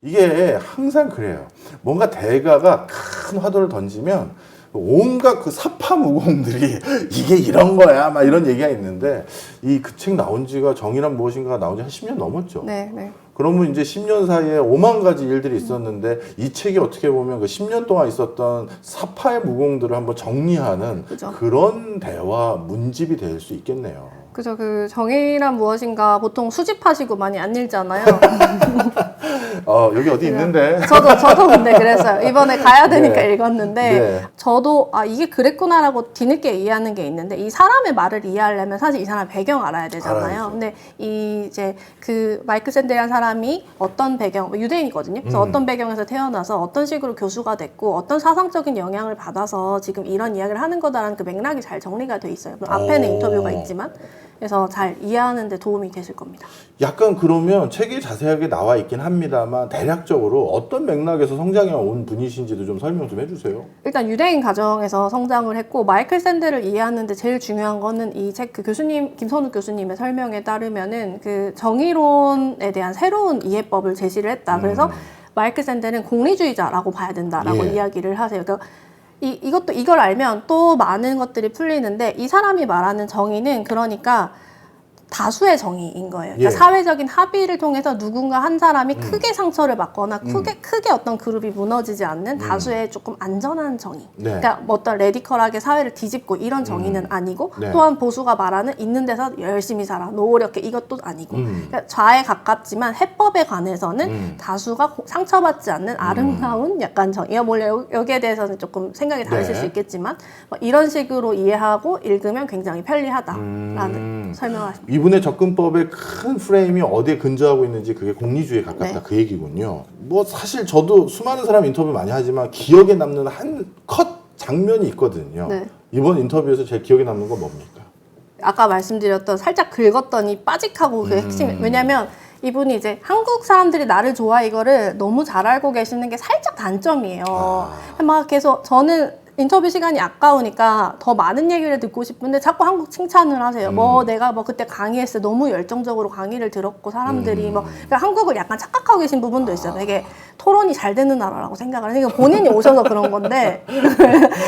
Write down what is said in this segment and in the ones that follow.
이게 항상 그래요. 뭔가 대가가 큰 화두를 던지면 온갖 그 사파 무공들이 이게 이런 거야 막 이런 얘기가 있는데 이 그 책 나온 지가 정의란 무엇인가가 나온 지 한 10년 넘었죠. 네, 네. 그러면 이제 10년 사이에 5만 가지 일들이 있었는데 이 책이 어떻게 보면 그 10년 동안 있었던 사파의 무공들을 한번 정리하는 그죠. 그런 대화 문집이 될 수 있겠네요. 그죠. 그 정의란 무엇인가 보통 수집하시고 많이 안 읽잖아요. 여기 어디 있는데. 저도 근데 그랬어요. 이번에 가야 되니까 네. 읽었는데 네. 저도 이게 그랬구나라고 뒤늦게 이해하는 게 있는데 이 사람의 말을 이해하려면 사실 이 사람 배경 알아야 되잖아요. 알아야죠. 근데 이제 그 마이클 샌델이라는 사람이 어떤 배경, 유대인이거든요. 그래서 어떤 배경에서 태어나서 어떤 식으로 교수가 됐고 어떤 사상적인 영향을 받아서 지금 이런 이야기를 하는 거다라는 그 맥락이 잘 정리가 돼 있어요. 물론 앞에는 인터뷰가 있지만 그래서 잘 이해하는 데 도움이 되실 겁니다. 약간 그러면 책에 자세하게 나와 있긴 합니다만 대략적으로 어떤 맥락에서 성장해 온 분이신지도 좀 설명 좀 해주세요. 일단 유대인 가정에서 성장을 했고 마이클 샌델을 이해하는데 제일 중요한 거는 이 책 그 교수님 김선욱 교수님의 설명에 따르면은 그 정의론에 대한 새로운 이해법을 제시를 했다. 그래서 마이클 샌델은 공리주의자라고 봐야 된다라고 예. 이야기를 하세요. 그러니까 이걸 알면 또 많은 것들이 풀리는데 이 사람이 말하는 정의는 그러니까 다수의 정의인 거예요. 그러니까 예. 사회적인 합의를 통해서 누군가 한 사람이 크게 상처를 받거나 크게 어떤 그룹이 무너지지 않는 다수의 조금 안전한 정의. 네. 그러니까 뭐 어떤 레디컬하게 사회를 뒤집고 이런 정의는 아니고 네. 또한 보수가 말하는 있는 데서 열심히 살아, 노력해 이것도 아니고 그러니까 좌에 가깝지만 해법에 관해서는 다수가 상처받지 않는 아름다운 약간 정의. 원래 여기에 대해서는 조금 생각이 다르실 네. 수 있겠지만 뭐 이런 식으로 이해하고 읽으면 굉장히 편리하다라는 설명을 하십니다. 이분의 접근법의 큰 프레임이 어디에 근저하고 있는지 그게 공리주의에 가깝다 네. 그 얘기군요. 뭐 사실 저도 수많은 사람 인터뷰 많이 하지만 기억에 남는 한 컷 장면이 있거든요. 네. 이번 인터뷰에서 제일 기억에 남는 건 뭡니까? 아까 말씀드렸던 살짝 긁었더니 빠직하고 그 핵심. 왜냐면 이분이 이제 한국 사람들이 나를 좋아해 이거를 너무 잘 알고 계시는 게 살짝 단점이에요. 막 계속 저는 인터뷰 시간이 아까우니까 더 많은 얘기를 듣고 싶은데 자꾸 한국 칭찬을 하세요. 뭐 내가 뭐 그때 강의했을 때 너무 열정적으로 강의를 들었고 사람들이 뭐 그러니까 한국을 약간 착각하고 계신 부분도 있어요. 되게 토론이 잘 되는 나라라고 생각을 해요. 본인이 오셔서 그런 건데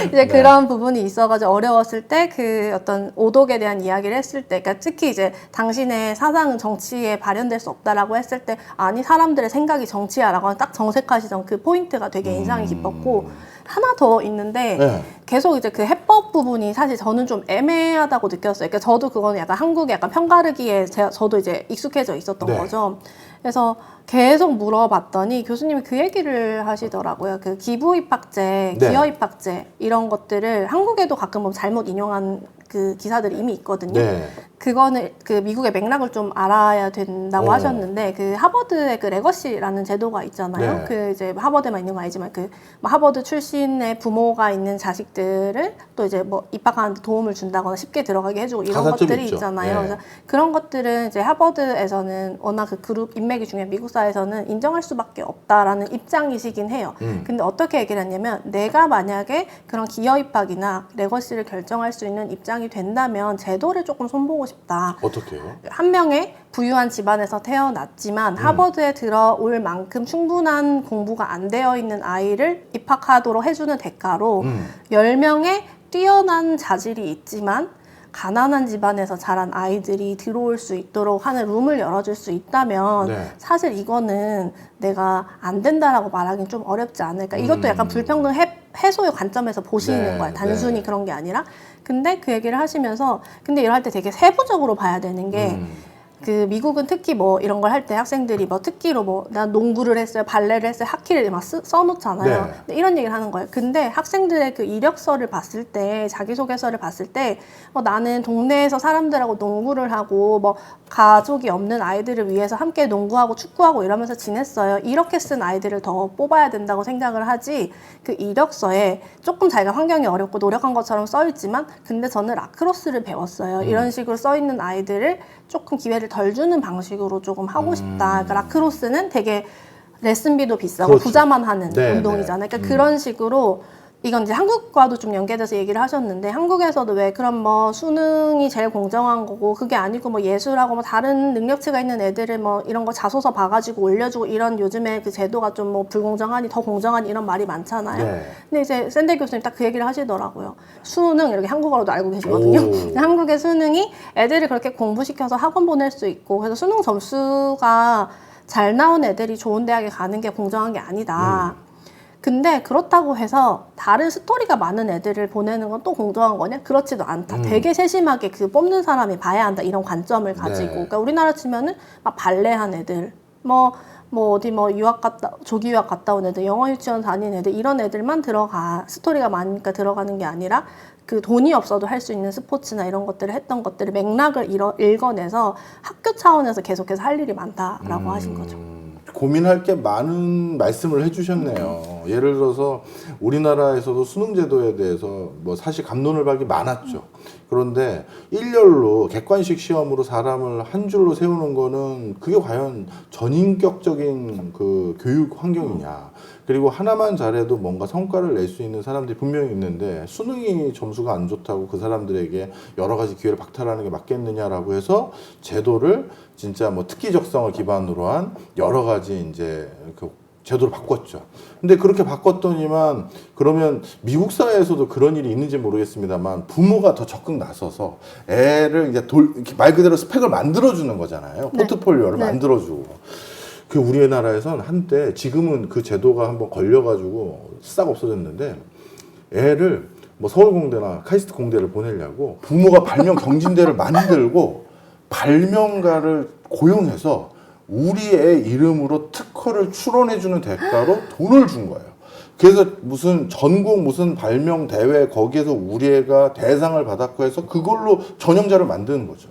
이제 그런 부분이 있어가지고 어려웠을 때 그 어떤 오독에 대한 이야기를 했을 때, 그러니까 특히 이제 당신의 사상은 정치에 발현될 수 없다라고 했을 때 아니 사람들의 생각이 정치야라고 딱 정색하시던 그 포인트가 되게 인상이 깊었고. 하나 더 있는데 네. 계속 이제 그 해법 부분이 사실 저는 좀 애매하다고 느꼈어요. 그러니까 저도 그거는 약간 한국의 약간 편가르기에 저도 이제 익숙해져 있었던 네. 거죠. 그래서 계속 물어봤더니 교수님이 그 얘기를 하시더라고요. 그 기부입학제, 네. 기여입학제 이런 것들을 한국에도 가끔 보면 잘못 인용한 그 기사들이 이미 있거든요. 네. 그거는 그 미국의 맥락을 좀 알아야 된다고 하셨는데 그 하버드의 그 레거시라는 제도가 있잖아요. 네. 그 이제 하버드만 있는 거 아니지만 그 뭐 하버드 출신의 부모가 있는 자식들을 또 이제 뭐 입학하는데 도움을 준다거나 쉽게 들어가게 해주고 이런 가산점이 것들이 있죠. 있잖아요. 네. 그래서 그런 것들은 이제 하버드에서는 워낙 그 그룹 인맥이 중요한 미국 사회에서는 인정할 수밖에 없다라는 입장이시긴 해요. 근데 어떻게 얘기를 했냐면 내가 만약에 그런 기여 입학이나 레거시를 결정할 수 있는 입장이 된다면 제도를 조금 손보고 싶다. 어떻게 해요? 한 명의 부유한 집안에서 태어났지만 하버드에 들어올 만큼 충분한 공부가 안 되어 있는 아이를 입학하도록 해주는 대가로 10명의 뛰어난 자질이 있지만 가난한 집안에서 자란 아이들이 들어올 수 있도록 하는 룸을 열어줄 수 있다면 네. 사실 이거는 내가 안 된다라고 말하기는 좀 어렵지 않을까. 이것도 약간 불평등 해소의 관점에서 보시는 네, 거예요. 단순히 네. 그런 게 아니라. 근데 그 얘기를 하시면서 근데 이럴 때 되게 세부적으로 봐야 되는 게 그 미국은 특히 뭐 이런 걸 할 때 학생들이 뭐 특기로 뭐 난 농구를 했어요, 발레를 했어요, 하키를 막 써놓잖아요. 네. 근데 이런 얘기를 하는 거예요. 근데 학생들의 그 이력서를 봤을 때, 자기소개서를 봤을 때 나는 동네에서 사람들하고 농구를 하고 뭐 가족이 없는 아이들을 위해서 함께 농구하고 축구하고 이러면서 지냈어요. 이렇게 쓴 아이들을 더 뽑아야 된다고 생각을 하지 그 이력서에 조금 자기가 환경이 어렵고 노력한 것처럼 써있지만 근데 저는 라크로스를 배웠어요. 이런 식으로 써있는 아이들을 조금 기회를 덜 주는 방식으로 조금 하고 싶다. 그러니까 라크로스는 되게 레슨비도 비싸고 그렇죠. 부자만 하는 네, 운동이잖아요. 그러니까 그런 식으로 이건 이제 한국과도 좀 연계돼서 얘기를 하셨는데 한국에서도 왜 그럼 뭐 수능이 제일 공정한 거고 그게 아니고 뭐 예술하고 뭐 다른 능력치가 있는 애들을 뭐 이런 거 자소서 봐가지고 올려주고 이런 요즘에 그 제도가 좀 뭐 불공정하니 더 공정하니 이런 말이 많잖아요. 네. 근데 이제 샌델 교수님 딱 그 얘기를 하시더라고요. 수능 이렇게 한국어로도 알고 계시거든요. 오. 한국의 수능이 애들을 그렇게 공부시켜서 학원 보낼 수 있고 그래서 수능 점수가 잘 나온 애들이 좋은 대학에 가는 게 공정한 게 아니다. 근데 그렇다고 해서 다른 스토리가 많은 애들을 보내는 건 또 공정한 거냐? 그렇지도 않다. 되게 세심하게 그 뽑는 사람이 봐야 한다. 이런 관점을 가지고. 네. 그러니까 우리나라 치면은 막 발레한 애들, 뭐 어디 뭐 조기 유학 갔다 온 애들, 영어 유치원 다닌 애들, 이런 애들만 스토리가 많으니까 들어가는 게 아니라 그 돈이 없어도 할 수 있는 스포츠나 이런 것들을 했던 것들을 맥락을 읽어내서 학교 차원에서 계속해서 할 일이 많다라고 하신 거죠. 고민할 게 많은 말씀을 해주셨네요. 예를 들어서 우리나라에서도 수능제도에 대해서 뭐 사실 갑론을 박이 많았죠. 그런데 일렬로 객관식 시험으로 사람을 한 줄로 세우는 거는 그게 과연 전인격적인 그 교육 환경이냐. 그리고 하나만 잘해도 뭔가 성과를 낼 수 있는 사람들이 분명히 있는데 수능이 점수가 안 좋다고 그 사람들에게 여러 가지 기회를 박탈하는 게 맞겠느냐라고 해서 제도를 진짜 뭐 특기적성을 기반으로 한 여러 가지 이제 그 제도를 바꿨죠. 근데 그렇게 바꿨더니만 그러면 미국 사회에서도 그런 일이 있는지 모르겠습니다만 부모가 더 적극 나서서 애를 이제 말 그대로 스펙을 만들어주는 거잖아요. 네. 포트폴리오를 네. 만들어주고. 그 우리나라에선 한때 지금은 그 제도가 한번 걸려가지고 싹 없어졌는데 애를 뭐 서울공대나 카이스트 공대를 보내려고 부모가 발명 경진대를 만들고 발명가를 고용해서 우리 애 이름으로 특허를 출원해주는 대가로 돈을 준 거예요. 그래서 무슨 전국 무슨 발명 대회 거기에서 우리 애가 대상을 받았고 해서 그걸로 전형자를 만드는 거죠.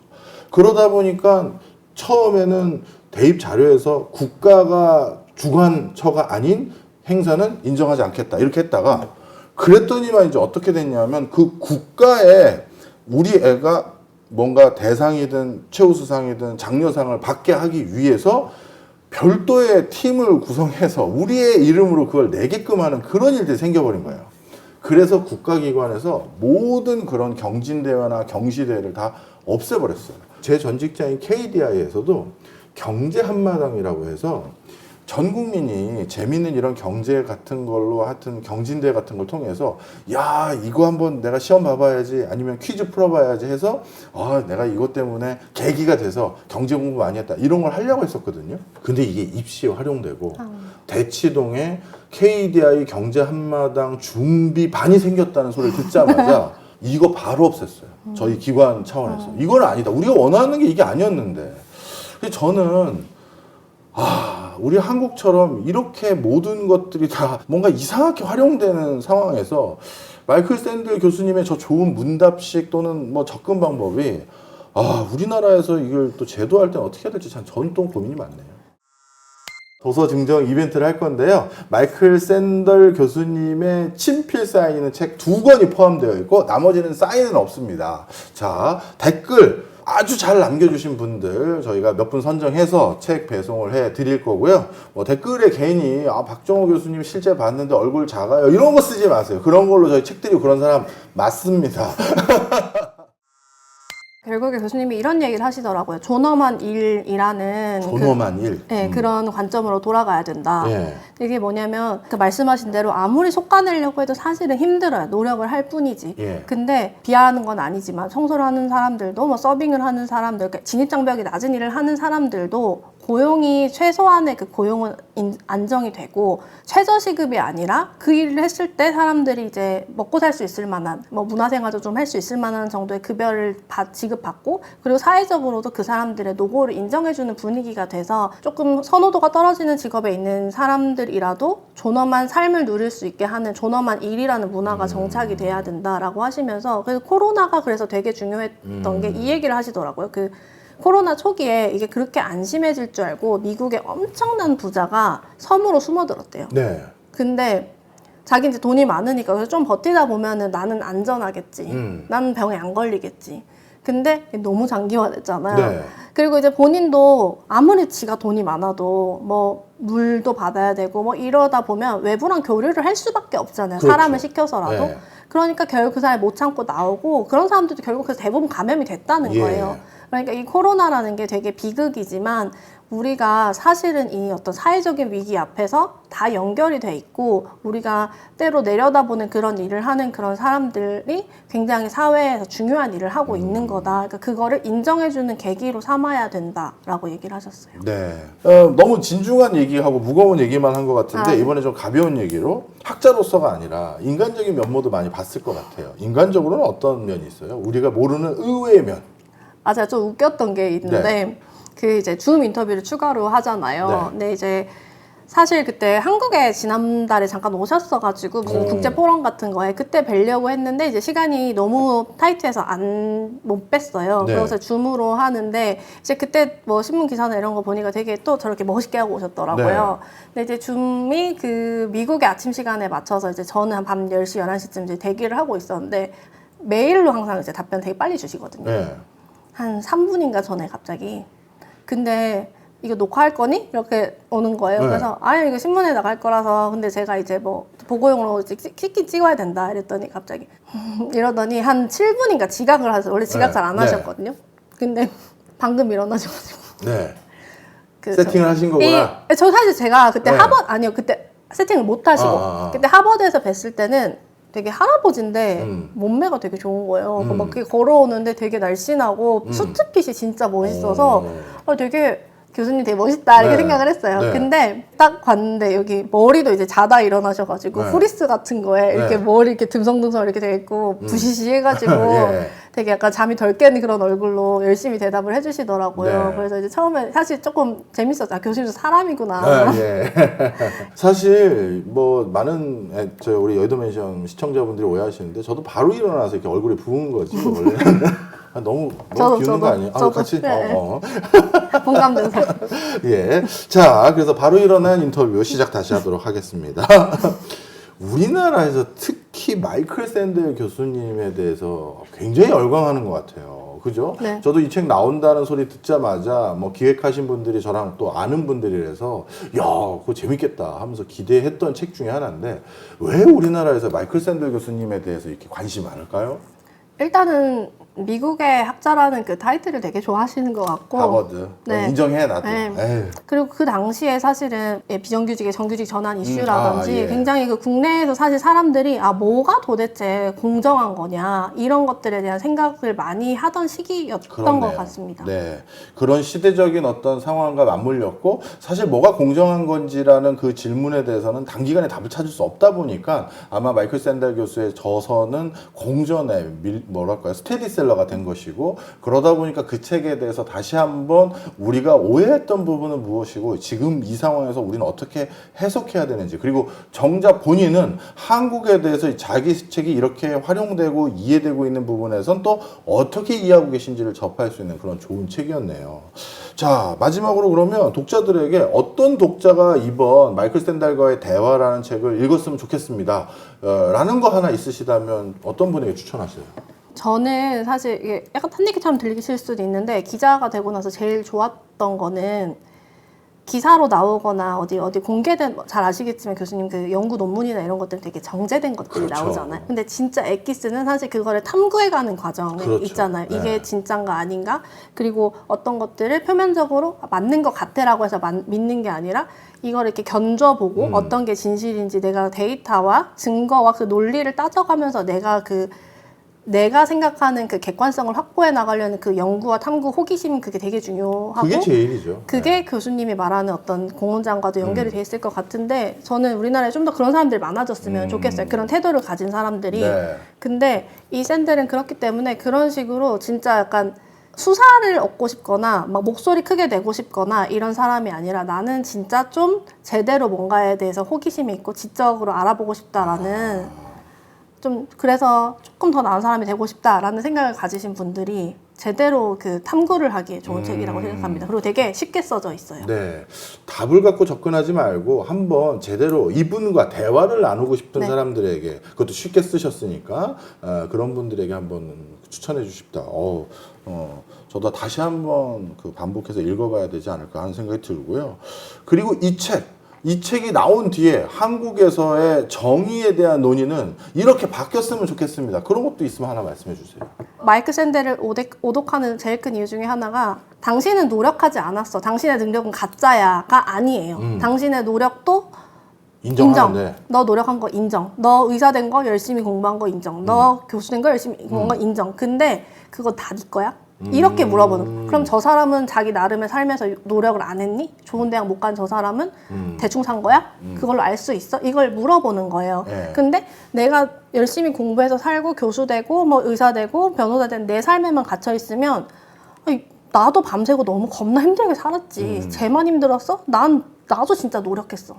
그러다 보니까 처음에는 대입 자료에서 국가가 주관처가 아닌 행사는 인정하지 않겠다 이렇게 했다가 그랬더니만 이제 어떻게 됐냐면 그 국가에 우리 애가 뭔가 대상이든 최우수상이든 장려상을 받게 하기 위해서 별도의 팀을 구성해서 우리의 이름으로 그걸 내게끔 하는 그런 일들이 생겨버린 거예요. 그래서 국가기관에서 모든 그런 경진대회나 경시대회를 다 없애버렸어요. 제 전 직장인 KDI에서도 경제 한마당이라고 해서 전 국민이 재밌는 이런 경제 같은 걸로 하여튼 경진대 같은 걸 통해서 야 이거 한번 내가 시험 봐봐야지 아니면 퀴즈 풀어봐야지 해서 내가 이것 때문에 계기가 돼서 경제 공부 많이 했다 이런 걸 하려고 했었거든요. 근데 이게 입시에 활용되고 대치동에 KDI 경제 한마당 준비반이 생겼다는 소리를 듣자마자 이거 바로 없앴어요. 저희 기관 차원에서. 이건 아니다. 우리가 원하는 게 이게 아니었는데. 근데 저는 우리 한국처럼 이렇게 모든 것들이 다 뭔가 이상하게 활용되는 상황에서 마이클 샌들 교수님의 저 좋은 문답식 또는 뭐 접근 방법이 우리나라에서 이걸 또 제도할 때는 어떻게 해야 될지 참 저는 또 고민이 많네요. 도서 증정 이벤트를 할 건데요. 마이클 샌들 교수님의 친필 사인은 책 2권이 포함되어 있고 나머지는 사인은 없습니다. 자, 댓글 아주 잘 남겨주신 분들 저희가 몇 분 선정해서 책 배송을 해 드릴 거고요. 뭐 댓글에 괜히 박정호 교수님 실제 봤는데 얼굴 작아요 이런 거 쓰지 마세요. 그런 걸로 저희 책 드리고 그런 사람 맞습니다. 결국에 교수님이 이런 얘기를 하시더라고요. 존엄한 일이라는 존엄한 일. 네, 그런 관점으로 돌아가야 된다. 예. 이게 뭐냐면 그 말씀하신 대로 아무리 솎아내려고 해도 사실은 힘들어요. 노력을 할 뿐이지. 예. 근데 비하하는 건 아니지만 청소를 하는 사람들도 뭐 서빙을 하는 사람들, 그러니까 진입장벽이 낮은 일을 하는 사람들도 고용이 최소한의 그 고용은 안정이 되고 최저시급이 아니라 그 일을 했을 때 사람들이 이제 먹고 살 수 있을 만한 뭐 문화생활도 좀 할 수 있을 만한 정도의 급여를 지급받고 그리고 사회적으로도 그 사람들의 노고를 인정해주는 분위기가 돼서 조금 선호도가 떨어지는 직업에 있는 사람들이라도 존엄한 삶을 누릴 수 있게 하는 존엄한 일이라는 문화가 정착이 돼야 된다라고 하시면서 그래서 코로나가 그래서 되게 중요했던 게 이 얘기를 하시더라고요. 그 코로나 초기에 이게 그렇게 안심해질 줄 알고 미국의 엄청난 부자가 섬으로 숨어들었대요. 네. 근데 자기 이제 돈이 많으니까 그래서 좀 버티다 보면은 나는 안전하겠지. 나는 병에 안 걸리겠지. 근데 너무 장기화됐잖아요. 네. 그리고 이제 본인도 아무리 지가 돈이 많아도 뭐 물도 받아야 되고 뭐 이러다 보면 외부랑 교류를 할 수밖에 없잖아요. 그렇죠. 사람을 시켜서라도. 네. 그러니까 결국 그 사람이 못 참고 나오고 그런 사람들도 결국 그래서 대부분 감염이 됐다는 예. 거예요. 그러니까 이 코로나라는 게 되게 비극이지만 우리가 사실은 이 어떤 사회적인 위기 앞에서 다 연결이 돼 있고 우리가 때로 내려다보는 그런 일을 하는 그런 사람들이 굉장히 사회에서 중요한 일을 하고 있는 거다. 그러니까 그거를 인정해주는 계기로 삼아야 된다라고 얘기를 하셨어요. 네. 너무 진중한 얘기하고 무거운 얘기만 한 것 같은데 이번에 좀 가벼운 얘기로 학자로서가 아니라 인간적인 면모도 많이 봤을 것 같아요. 인간적으로는 어떤 면이 있어요? 우리가 모르는 의외의 면. 제가 좀 웃겼던 게 있는데 그 이제 줌 인터뷰를 추가로 하잖아요. 네. 근데 이제 사실 그때 한국에 지난달에 잠깐 오셨어가지고 무슨 국제 포럼 같은 거에 그때 뵈려고 했는데 이제 시간이 너무 타이트해서 못 뵀어요. 네. 그래서 줌으로 하는데 이제 그때 뭐 신문 기사나 이런 거 보니까 되게 또 저렇게 멋있게 하고 오셨더라고요. 근데 이제 줌이 그 미국의 아침 시간에 맞춰서 이제 저는 한 밤 10시, 11시쯤 이제 대기를 하고 있었는데 메일로 항상 이제 답변 되게 빨리 주시거든요. 네. 한 3분인가 전에 갑자기 근데 이거 녹화할 거니? 이렇게 오는 거예요. 네. 그래서 아니 이거 신문에 나갈 거라서 근데 제가 이제 뭐 보고용으로 찍어야 된다 이랬더니 갑자기 이러더니 한 7분인가 지각을 하셔서 원래 지각 네. 잘 안 네. 하셨거든요. 근데 방금 일어나셔가지고 네. 그 세팅을 하신 거구나. 저 사실 제가 그때 네. 아니요 그때 세팅을 못 하시고 그때 하버드에서 뵀을 때는 되게 할아버지인데 몸매가 되게 좋은 거예요. 막 그게 걸어오는데 되게 날씬하고 수트핏이 진짜 멋있어서 되게 교수님 되게 멋있다 이렇게 네. 생각을 했어요. 네. 근데 딱 봤는데 여기 머리도 이제 자다 일어나셔가지고 네. 후리스 같은 거에 이렇게 네. 머리 이렇게 듬성듬성 이렇게 돼 있고 부시시해가지고 예. 되게 약간 잠이 덜 깨는 그런 얼굴로 열심히 대답을 해주시더라고요. 네. 그래서 이제 처음에 사실 조금 재밌었죠. 교수님도 사람이구나. 예. 사실 뭐 많은 우리 여의도 맨션 시청자분들이 오해하시는데 저도 바로 일어나서 이렇게 얼굴에 부은 거지 원래는. 너무 비우는 거 아니에요? 저도. 같이. 네. 공감되는 사람. 예. 자, 그래서 바로 일어난 인터뷰 시작 다시 하도록 하겠습니다. 우리나라에서 특히 마이클 샌델 교수님에 대해서 굉장히 열광하는 것 같아요. 그죠? 네. 저도 이 책 나온다는 소리 듣자마자 뭐 기획하신 분들이 저랑 또 아는 분들이라서 야, 그거 재밌겠다 하면서 기대했던 책 중에 하나인데 왜 우리나라에서 마이클 샌델 교수님에 대해서 이렇게 관심이 많을까요? 일단은 미국의 학자라는 그 타이틀을 되게 좋아하시는 것 같고 하버드. 네. 인정해 나도. 네. 에휴. 그리고 그 당시에 사실은 비정규직의 정규직 전환 이슈라든지 예. 굉장히 그 국내에서 사실 사람들이 뭐가 도대체 공정한 거냐 이런 것들에 대한 생각을 많이 하던 시기였던 그렇네요. 것 같습니다. 네. 그런 시대적인 어떤 상황과 맞물렸고 사실 뭐가 공정한 건지라는 그 질문에 대해서는 단기간에 답을 찾을 수 없다 보니까 아마 마이클 샌델 교수의 저서는 공전의 스테디셀러가 된 것이고 그러다 보니까 그 책에 대해서 다시 한번 우리가 오해했던 부분은 무엇이고 지금 이 상황에서 우리는 어떻게 해석해야 되는지 그리고 정작 본인은 한국에 대해서 자기 책이 이렇게 활용되고 이해되고 있는 부분에선 또 어떻게 이해하고 계신지를 접할 수 있는 그런 좋은 책이었네요. 자, 마지막으로 그러면 독자들에게 어떤 독자가 이번 마이클 샌델과의 대화라는 책을 읽었으면 좋겠습니다. 라는 거 하나 있으시다면 어떤 분에게 추천하세요? 저는 사실 이게 약간 딴 얘기처럼 들리실 수도 있는데 기자가 되고 나서 제일 좋았던 거는 기사로 나오거나 어디 공개된 잘 아시겠지만 교수님 그 연구 논문이나 이런 것들 되게 정제된 것들이 그렇죠. 나오잖아요. 근데 진짜 엑기스는 사실 그거를 탐구해가는 과정이 그렇죠. 있잖아요. 네. 이게 진짠가 아닌가? 그리고 어떤 것들을 표면적으로 맞는 것 같아라고 해서 믿는 게 아니라 이걸 이렇게 견줘보고 어떤 게 진실인지 내가 데이터와 증거와 그 논리를 따져가면서 내가 생각하는 그 객관성을 확보해 나가려는 그 연구와 탐구 호기심 그게 되게 중요하고 그게 제일이죠. 그게 네. 교수님이 말하는 어떤 공헌장과도 연결이 돼 있을 것 같은데 저는 우리나라에 좀 더 그런 사람들이 많아졌으면 좋겠어요. 그런 태도를 가진 사람들이. 네. 근데 이 샌들은 그렇기 때문에 그런 식으로 진짜 약간 수사를 얻고 싶거나 막 목소리 크게 내고 싶거나 이런 사람이 아니라 나는 진짜 좀 제대로 뭔가에 대해서 호기심이 있고 지적으로 알아보고 싶다라는 좀 그래서 조금 더 나은 사람이 되고 싶다라는 생각을 가지신 분들이 제대로 그 탐구를 하기에 좋은 책이라고 생각합니다. 그리고 되게 쉽게 써져 있어요. 네. 답을 갖고 접근하지 말고 한번 제대로 이분과 대화를 나누고 싶은 네. 사람들에게 그것도 쉽게 쓰셨으니까 그런 분들에게 한번 추천해 주십다. 저도 다시 한번 그 반복해서 읽어봐야 되지 않을까 하는 생각이 들고요. 그리고 이 책이 나온 뒤에 한국에서의 정의에 대한 논의는 이렇게 바뀌었으면 좋겠습니다. 그런 것도 있으면 하나 말씀해 주세요. 마이크 샌델을 오독하는 제일 큰 이유 중에 하나가 당신은 노력하지 않았어. 당신의 능력은 가짜야가 아니에요. 당신의 노력도 인정하는데. 너 노력한 거 인정. 너 의사 된 거 열심히 공부한 거 인정. 너 교수 된 거 열심히 공부한 거 인정. 근데 그거 다 네 거야? 이렇게 물어보는. 그럼 저 사람은 자기 나름의 삶에서 노력을 안 했니? 좋은 대학 못 간 저 사람은 대충 산 거야? 그걸로 알 수 있어? 이걸 물어보는 거예요. 네. 근데 내가 열심히 공부해서 살고 교수 되고 뭐 의사 되고 변호사 된 내 삶에만 갇혀 있으면 나도 밤새고 너무 겁나 힘들게 살았지. 쟤만 힘들었어? 나도 진짜 노력했어.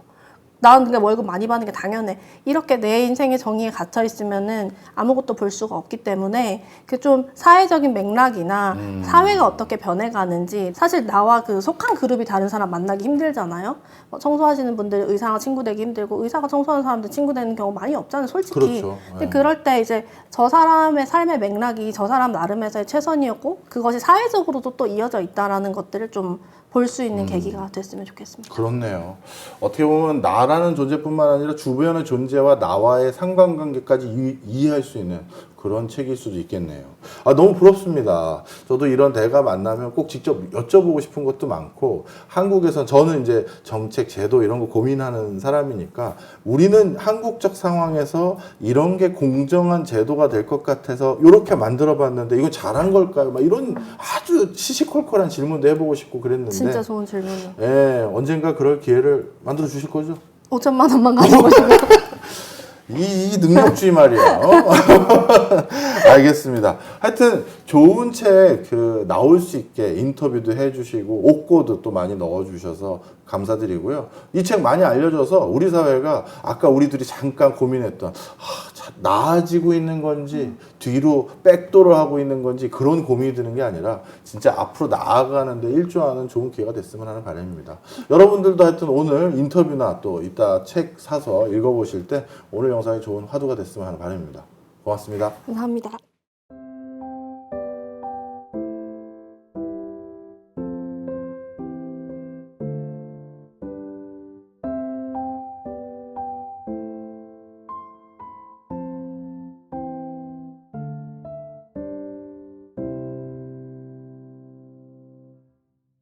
난 그냥 월급 많이 받는 게 당연해. 이렇게 내 인생의 정의에 갇혀 있으면은 아무것도 볼 수가 없기 때문에 그 좀 사회적인 맥락이나 사회가 어떻게 변해가는지 사실 나와 그 속한 그룹이 다른 사람 만나기 힘들잖아요. 청소하시는 분들 의사가 친구 되기 힘들고 의사가 청소하는 사람들 친구 되는 경우 많이 없잖아요, 솔직히. 그렇죠. 근데 그럴 때 이제 저 사람의 삶의 맥락이 저 사람 나름에서의 최선이었고 그것이 사회적으로도 또 이어져 있다라는 것들을 좀 볼 수 있는 계기가 됐으면 좋겠습니다. 그렇네요. 어떻게 보면 나라는 존재뿐만 아니라 주변의 존재와 나와의 상관관계까지 이해할 수 있는 그런 책일 수도 있겠네요. 너무 부럽습니다. 저도 이런 대가 만나면 꼭 직접 여쭤보고 싶은 것도 많고 한국에선 저는 이제 정책, 제도 이런 거 고민하는 사람이니까 우리는 한국적 상황에서 이런 게 공정한 제도가 될 것 같아서 이렇게 만들어 봤는데 이건 잘한 걸까요? 막 이런 아주 시시콜콜한 질문도 해보고 싶고 그랬는데 진짜 좋은 질문이에요. 예, 언젠가 그럴 기회를 만들어 주실 거죠? 5천만 원만 가지고 오시면 이 능력주의 말이야. 알겠습니다. 하여튼 좋은 책 나올 수 있게 인터뷰도 해주시고 옥고도 또 많이 넣어주셔서 감사드리고요. 이 책 많이 알려줘서 우리 사회가 아까 우리 둘이 잠깐 고민했던 나아지고 있는 건지 뒤로 백도를 하고 있는 건지 그런 고민이 드는 게 아니라 진짜 앞으로 나아가는데 일조하는 좋은 기회가 됐으면 하는 바람입니다. 여러분들도 하여튼 오늘 인터뷰나 또 이따 책 사서 읽어보실 때 오늘 영상이 좋은 화두가 됐으면 하는 바람입니다. 고맙습니다. 감사합니다.